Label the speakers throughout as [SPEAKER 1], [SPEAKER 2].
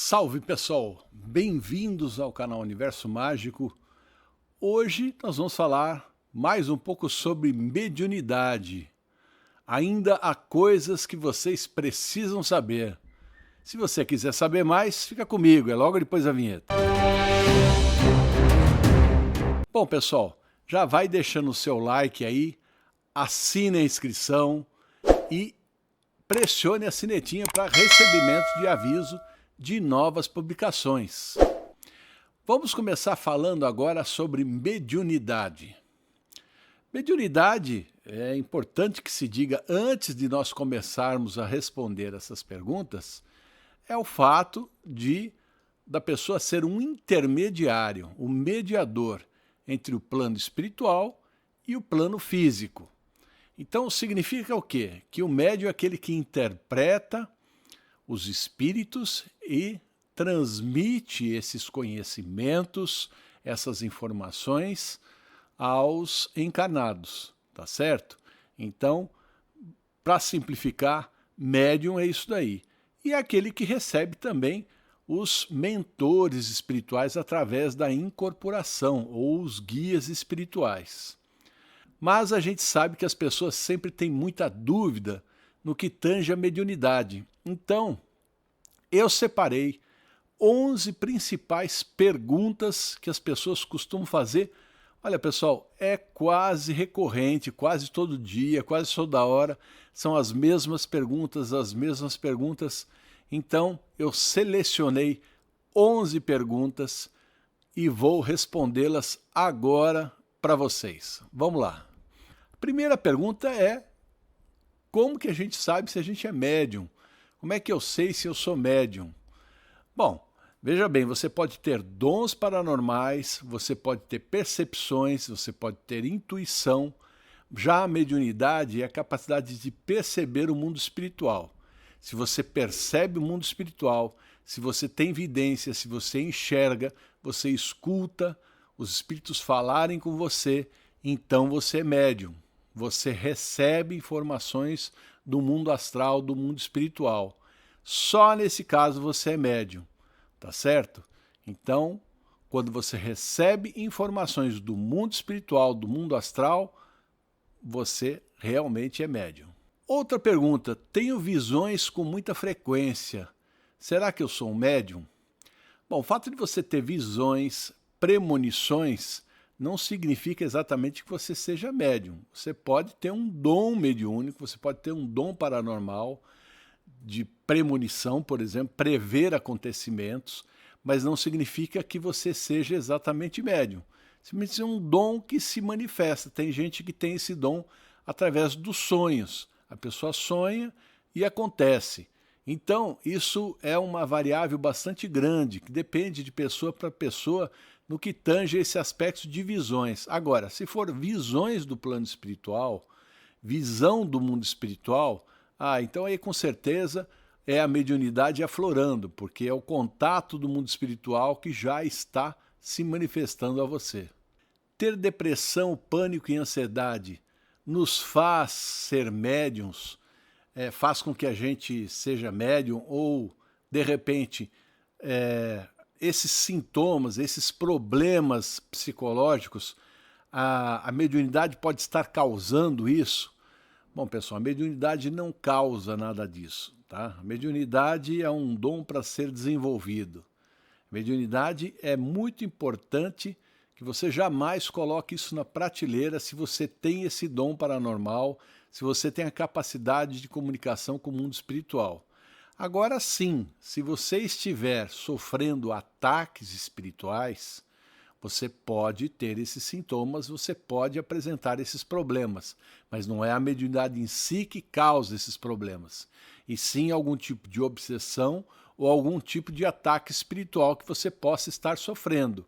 [SPEAKER 1] Salve pessoal, bem-vindos ao canal Universo Mágico. Hoje nós vamos falar mais um pouco sobre mediunidade. Ainda há coisas que vocês precisam saber. Se você quiser saber mais, fica comigo, é logo depois da vinheta. Bom pessoal, já vai deixando o seu like aí, assine a inscrição e pressione a sinetinha para recebimento de aviso de novas publicações. Vamos começar falando agora sobre mediunidade. Mediunidade, é importante que se diga antes de nós começarmos a responder essas perguntas, é o fato da pessoa ser um intermediário, um mediador entre o plano espiritual e o plano físico. Então significa o quê? Que o médium é aquele que interpreta os espíritos e transmite esses conhecimentos, essas informações aos encarnados, tá certo? Então, para simplificar, médium é isso daí. E é aquele que recebe também os mentores espirituais através da incorporação ou os guias espirituais. Mas a gente sabe que as pessoas sempre têm muita dúvida no que tange a mediunidade. Então, eu separei 11 principais perguntas que as pessoas costumam fazer. Olha, pessoal, é quase recorrente, quase todo dia, quase toda hora, são as mesmas perguntas. Então, eu selecionei 11 perguntas e vou respondê-las agora para vocês. Vamos lá. A primeira pergunta é: como que a gente sabe se a gente é médium? Como é que eu sei se eu sou médium? Bom, veja bem, você pode ter dons paranormais, você pode ter percepções, você pode ter intuição. Já a mediunidade é a capacidade de perceber o mundo espiritual. Se você percebe o mundo espiritual, se você tem evidência, se você enxerga, você escuta os espíritos falarem com você, então você é médium. Você recebe informações do mundo astral, do mundo espiritual. Só nesse caso você é médium, tá certo? Então, quando você recebe informações do mundo espiritual, do mundo astral, você realmente é médium. Outra pergunta: tenho visões com muita frequência. Será que eu sou um médium? Bom, o fato de você ter visões, premonições, não significa exatamente que você seja médium. Você pode ter um dom mediúnico, você pode ter um dom paranormal, de premonição, por exemplo, prever acontecimentos, mas não significa que você seja exatamente médium. Simplesmente é um dom que se manifesta. Tem gente que tem esse dom através dos sonhos. A pessoa sonha e acontece. Então, isso é uma variável bastante grande, que depende de pessoa para pessoa no que tange esse aspecto de visões. Agora, se for visões do plano espiritual, visão do mundo espiritual, então aí com certeza é a mediunidade aflorando, porque é o contato do mundo espiritual que já está se manifestando a você. Ter depressão, pânico e ansiedade nos faz ser médiums, faz com que a gente seja médium ou, de repente, esses sintomas, esses problemas psicológicos, a mediunidade pode estar causando isso? Bom, pessoal, a mediunidade não causa nada disso, tá? A mediunidade é um dom para ser desenvolvido. A mediunidade é muito importante que você jamais coloque isso na prateleira se você tem esse dom paranormal, se você tem a capacidade de comunicação com o mundo espiritual. Agora sim, se você estiver sofrendo ataques espirituais, você pode ter esses sintomas, você pode apresentar esses problemas, mas não é a mediunidade em si que causa esses problemas, e sim algum tipo de obsessão ou algum tipo de ataque espiritual que você possa estar sofrendo.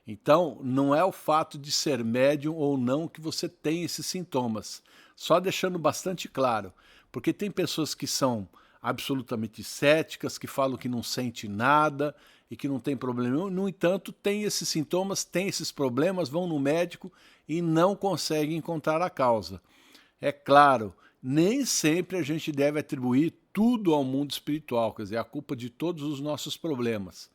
[SPEAKER 1] Então, não é o fato de ser médium ou não que você tem esses sintomas, só deixando bastante claro, porque tem pessoas que são absolutamente céticas, que falam que não sente nada e que não tem problema nenhum. No entanto, tem esses sintomas, tem esses problemas, vão no médico e não conseguem encontrar a causa. É claro, nem sempre a gente deve atribuir tudo ao mundo espiritual, quer dizer, a culpa de todos os nossos problemas.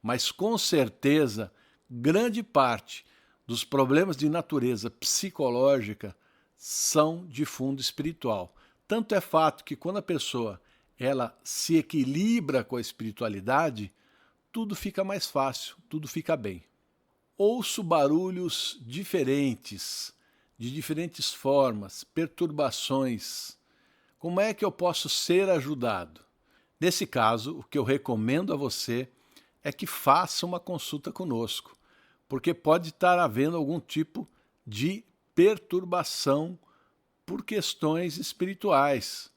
[SPEAKER 1] Mas com certeza, grande parte dos problemas de natureza psicológica são de fundo espiritual. Tanto é fato que quando a pessoa ela se equilibra com a espiritualidade, tudo fica mais fácil, tudo fica bem. Ouço barulhos diferentes, de diferentes formas, perturbações. Como é que eu posso ser ajudado? Nesse caso, o que eu recomendo a você é que faça uma consulta conosco, porque pode estar havendo algum tipo de perturbação por questões espirituais.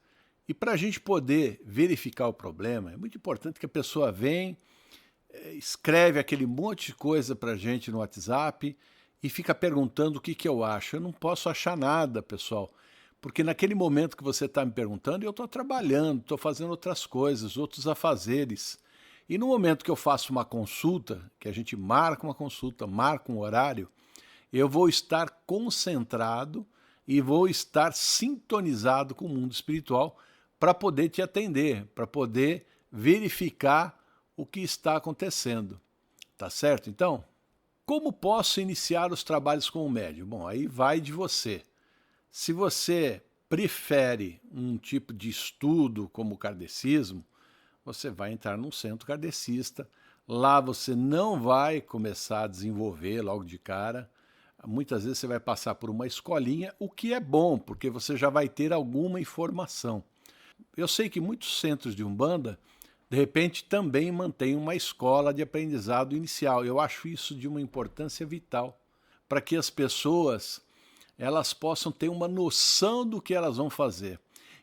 [SPEAKER 1] E para a gente poder verificar o problema, é muito importante que a pessoa venha, escreve aquele monte de coisa para a gente no WhatsApp e fica perguntando o que eu acho. Eu não posso achar nada, pessoal, porque naquele momento que você está me perguntando, eu estou trabalhando, estou fazendo outras coisas, outros afazeres. E no momento que eu faço uma consulta, que a gente marca uma consulta, marca um horário, eu vou estar concentrado e vou estar sintonizado com o mundo espiritual para poder te atender, para poder verificar o que está acontecendo. Tá certo, então? Como posso iniciar os trabalhos com o médium? Bom, aí vai de você. Se você prefere um tipo de estudo como o kardecismo, você vai entrar num centro kardecista. Lá você não vai começar a desenvolver logo de cara. Muitas vezes você vai passar por uma escolinha, o que é bom, porque você já vai ter alguma informação. Eu sei que muitos centros de Umbanda, de repente, também mantêm uma escola de aprendizado inicial. Eu acho isso de uma importância vital, para que as pessoas elas possam ter uma noção do que elas vão fazer.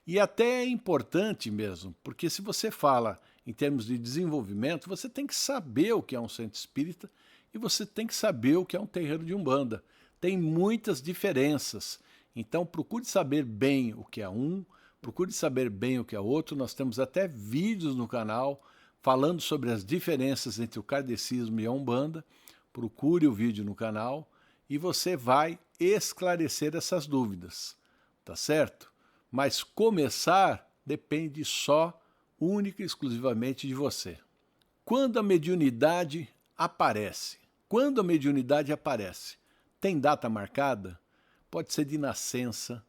[SPEAKER 1] E até é importante mesmo, porque se você fala em termos de desenvolvimento, você tem que saber o que é um centro espírita e você tem que saber o que é um terreiro de Umbanda. Tem muitas diferenças, então procure saber bem o que é um, procure saber bem o que é outro. Nós temos até vídeos no canal falando sobre as diferenças entre o kardecismo e a Umbanda. Procure o vídeo no canal e você vai esclarecer essas dúvidas, tá certo? Mas começar depende só, única e exclusivamente de você. Quando a mediunidade aparece? Quando a mediunidade aparece? Tem data marcada? Pode ser de nascença,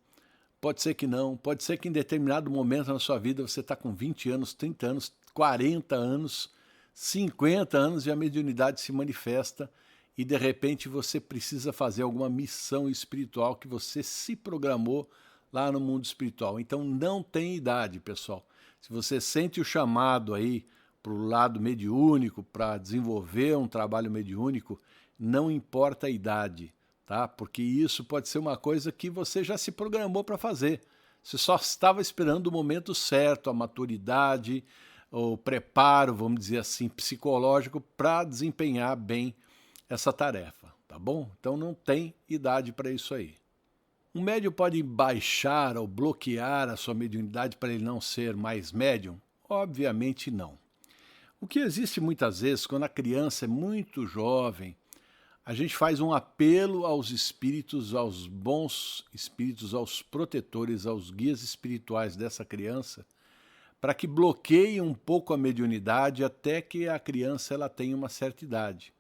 [SPEAKER 1] pode ser que não, pode ser que em determinado momento na sua vida você está com 20 anos, 30 anos, 40 anos, 50 anos e a mediunidade se manifesta e de repente você precisa fazer alguma missão espiritual que você se programou lá no mundo espiritual. Então não tem idade, pessoal. Se você sente o chamado aí para o lado mediúnico, para desenvolver um trabalho mediúnico, não importa a idade, tá? Porque isso pode ser uma coisa que você já se programou para fazer. Você só estava esperando o momento certo, a maturidade, o preparo, vamos dizer assim, psicológico para desempenhar bem essa tarefa, tá bom? Então não tem idade para isso aí. Um médium pode baixar ou bloquear a sua mediunidade para ele não ser mais médium? Obviamente não. O que existe muitas vezes, quando a criança é muito jovem, a gente faz um apelo aos espíritos, aos bons espíritos, aos protetores, aos guias espirituais dessa criança, para que bloqueiem um pouco a mediunidade até que a criança ela tenha uma certa idade.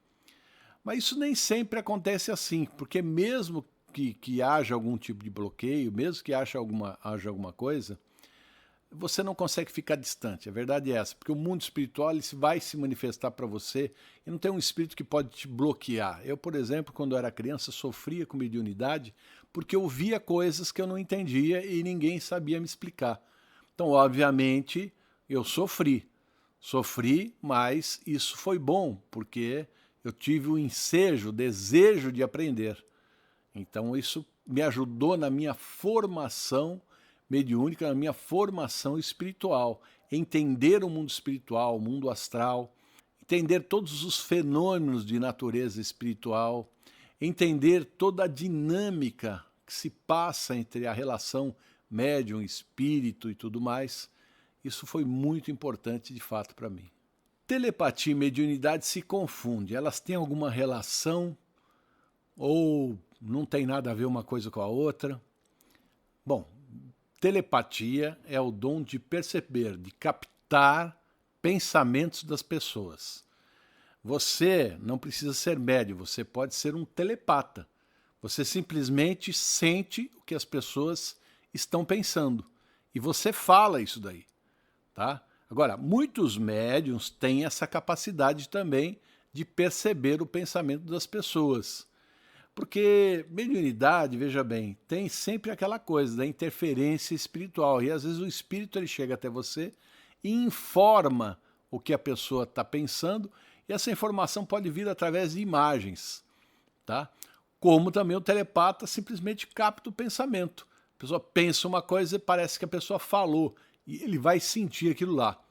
[SPEAKER 1] Mas isso nem sempre acontece assim, porque mesmo que haja algum tipo de bloqueio, mesmo que haja alguma coisa, você não consegue ficar distante. A verdade é essa, porque o mundo espiritual ele vai se manifestar para você e não tem um espírito que pode te bloquear. Eu, por exemplo, quando eu era criança, sofria com mediunidade porque eu via coisas que eu não entendia e ninguém sabia me explicar. Então, obviamente, eu sofri. Sofri, mas isso foi bom, porque eu tive o ensejo, o desejo de aprender. Então isso me ajudou na minha formação mediúnica, na minha formação espiritual. Entender o mundo espiritual, o mundo astral, entender todos os fenômenos de natureza espiritual, entender toda a dinâmica que se passa entre a relação médium, espírito e tudo mais. Isso foi muito importante de fato para mim. Telepatia e mediunidade se confundem. Elas têm alguma relação ou não tem nada a ver uma coisa com a outra? Bom, telepatia é o dom de perceber, de captar pensamentos das pessoas. Você não precisa ser médium, você pode ser um telepata. Você simplesmente sente o que as pessoas estão pensando. E você fala isso daí, tá? Agora, muitos médiums têm essa capacidade também de perceber o pensamento das pessoas. Porque mediunidade, veja bem, tem sempre aquela coisa da interferência espiritual. E às vezes o espírito ele chega até você e informa o que a pessoa está pensando, e essa informação pode vir através de imagens, tá? Como também o telepata simplesmente capta o pensamento. A pessoa pensa uma coisa e parece que a pessoa falou, e ele vai sentir aquilo lá.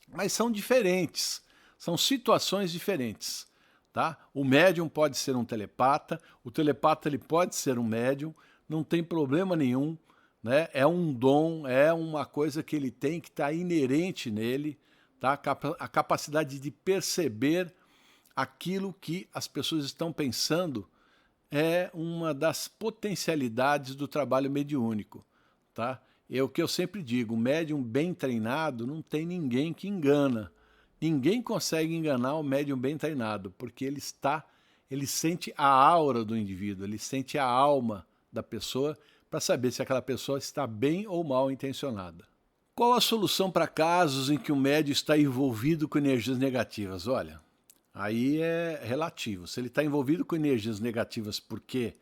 [SPEAKER 1] Mas são diferentes, são situações diferentes. Tá? O médium pode ser um telepata, o telepata ele pode ser um médium, não tem problema nenhum, né? É um dom, é uma coisa que ele tem, que está inerente nele, tá? A capacidade de perceber aquilo que as pessoas estão pensando é uma das potencialidades do trabalho mediúnico. Tá? É o que eu sempre digo, um médium bem treinado não tem ninguém que engana. Ninguém consegue enganar o médium bem treinado, porque ele sente a aura do indivíduo, ele sente a alma da pessoa para saber se aquela pessoa está bem ou mal intencionada. Qual a solução para casos em que o médium está envolvido com energias negativas? Olha, aí é relativo. Se ele está envolvido com energias negativas porque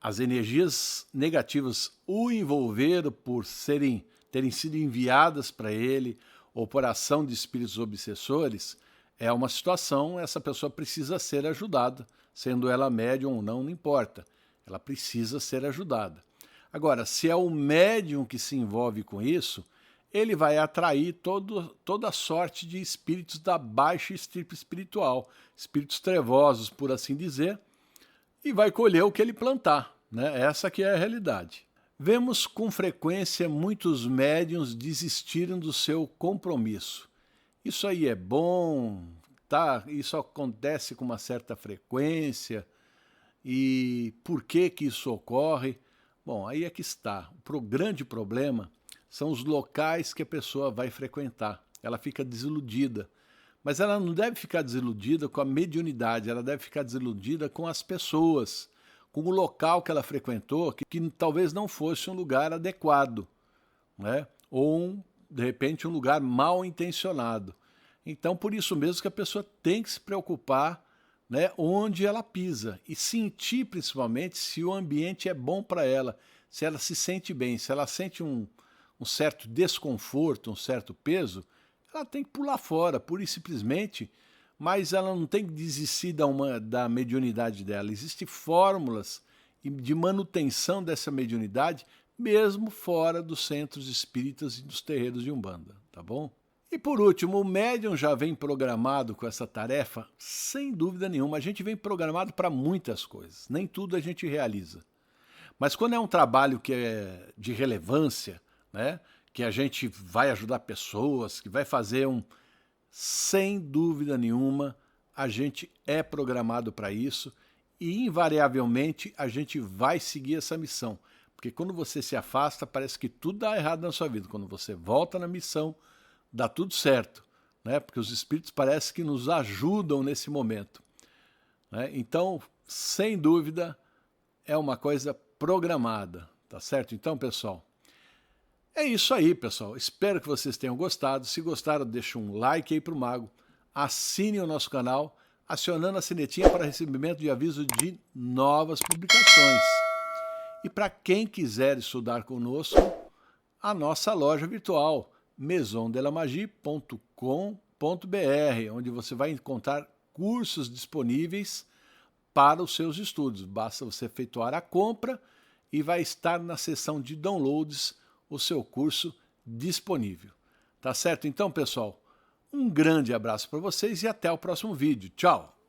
[SPEAKER 1] as energias negativas o envolveram por terem sido enviadas para ele, ou por ação de espíritos obsessores, é uma situação, essa pessoa precisa ser ajudada, sendo ela médium ou não, não importa. Ela precisa ser ajudada. Agora, se é o médium que se envolve com isso, ele vai atrair toda sorte de espíritos da baixa estirpe espiritual, espíritos trevosos, por assim dizer, e vai colher o que ele plantar, né? Essa que é a realidade. Vemos com frequência muitos médiuns desistirem do seu compromisso. Isso aí é bom, tá? Isso acontece com uma certa frequência. E por que isso ocorre? Bom, aí é que está. O grande problema são os locais que a pessoa vai frequentar. Ela fica desiludida. Mas ela não deve ficar desiludida com a mediunidade, ela deve ficar desiludida com as pessoas, com o local que ela frequentou, que talvez não fosse um lugar adequado, né? Ou, de repente, um lugar mal intencionado. Então, por isso mesmo que a pessoa tem que se preocupar, né, onde ela pisa e sentir, principalmente, se o ambiente é bom para ela, se ela se sente bem, se ela sente um certo desconforto, um certo peso, ela tem que pular fora, pura e simplesmente. Mas ela não tem que desistir da mediunidade dela. Existem fórmulas de manutenção dessa mediunidade, mesmo fora dos centros espíritas e dos terreiros de Umbanda, tá bom? E por último, o médium já vem programado com essa tarefa? Sem dúvida nenhuma, a gente vem programado para muitas coisas, nem tudo a gente realiza. Mas quando é um trabalho que é de relevância, né, que a gente vai ajudar pessoas, que vai fazer sem dúvida nenhuma, a gente é programado para isso e, invariavelmente, a gente vai seguir essa missão. Porque quando você se afasta, parece que tudo dá errado na sua vida. Quando você volta na missão, dá tudo certo, né? Porque os espíritos parecem que nos ajudam nesse momento, né? Então, sem dúvida, é uma coisa programada, tá certo? Então, pessoal, é isso aí, pessoal. Espero que vocês tenham gostado. Se gostaram, deixa um like aí pro Mago. Assine o nosso canal, acionando a sinetinha para recebimento de aviso de novas publicações. E para quem quiser estudar conosco, a nossa loja virtual, maisondelamagie.com.br, onde você vai encontrar cursos disponíveis para os seus estudos. Basta você efetuar a compra e vai estar na seção de downloads o seu curso disponível. Tá certo então, pessoal? Um grande abraço para vocês e até o próximo vídeo. Tchau!